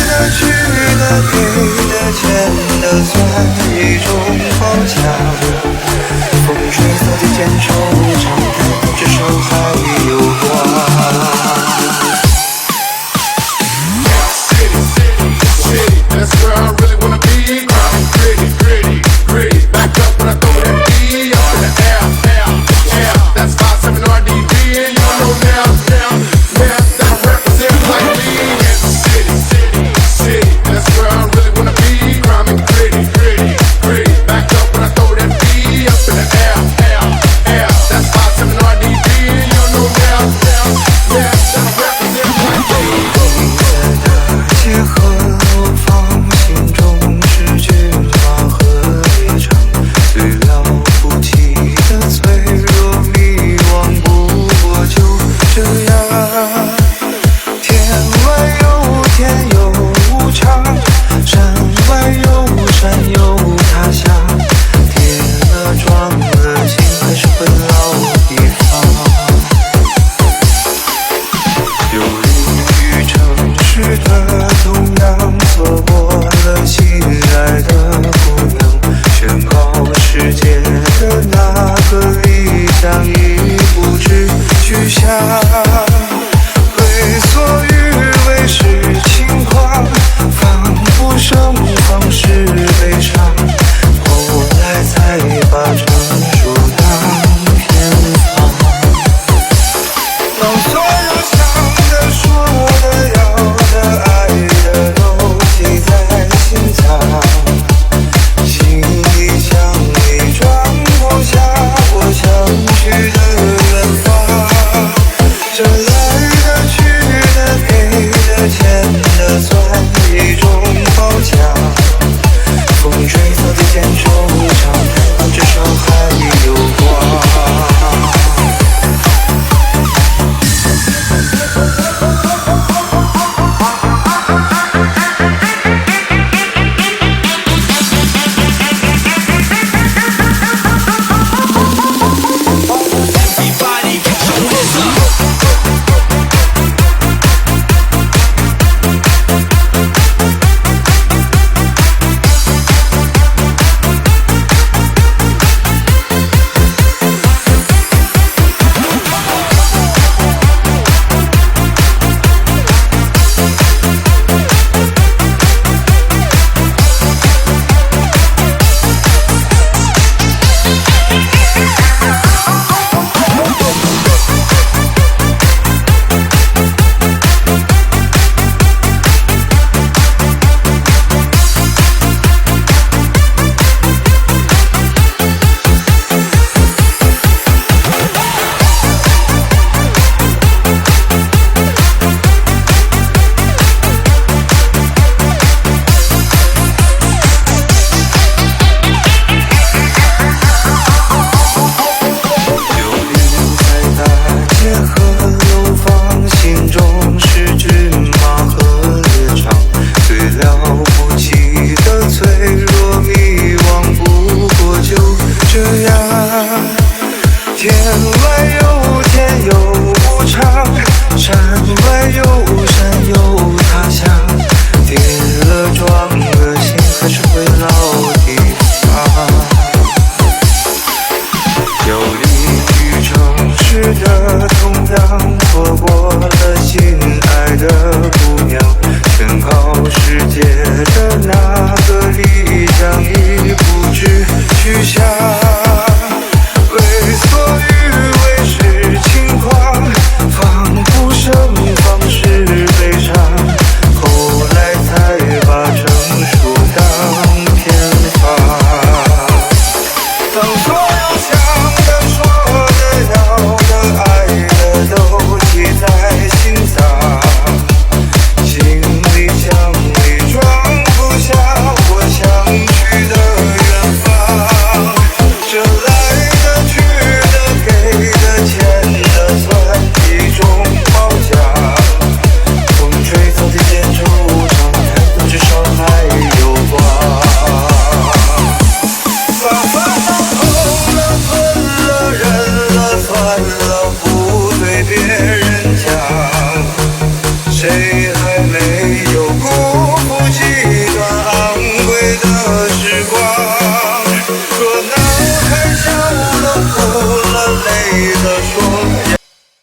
的去的给的欠的算一种褒奖，风吹草低见惆怅，抬头至少还有光。That's where I really wanna be. Gritty, gritty, gritty. Back up when I throw that D up in the air, air, air. That's 57 RDB, and you know now, that I represent like me. In the city, city, city. That's where I really wanna be. Crime and gritty, gritty, gritty. Back up when I throw that D up in the air, air, air. That's 57 RDB, and you know now, that I represent like me. 结合我放心中是骏马和猎场，最了不起的脆弱迷惘，不过就这样。天外有天有无常，山外有山有他乡，跌了撞了心还是会老地方。有利于城市的同样，错过了心爱的姑娘，宣告世界的那个理想已不知去向，为所欲为是轻狂，防不胜防是悲伤，后来才把成熟当偏方。当所有想的说的要的爱的都记在心脏，行李箱里装不下我想去的远方，这来的去的给的欠的算一种褒奖，风吹草低见惆怅，抬头至少还有光。天外有天有无常，山外有山有他乡，跌了撞了心还是会老地方。有利于城市的同样，错过了心爱的姑娘，宣告世界的那个理想已不知去向，为所欲为是轻狂，防不胜防是悲伤，后来才把成熟当偏方。当所有想的说的要的爱的都记在心脏，行李箱里装不下我想去的远方，这来的去的给的欠的算一种褒奖，风吹草低见惆怅，抬头至少还有光。把烦恼痛了吞了忍了算了，不对别人讲，谁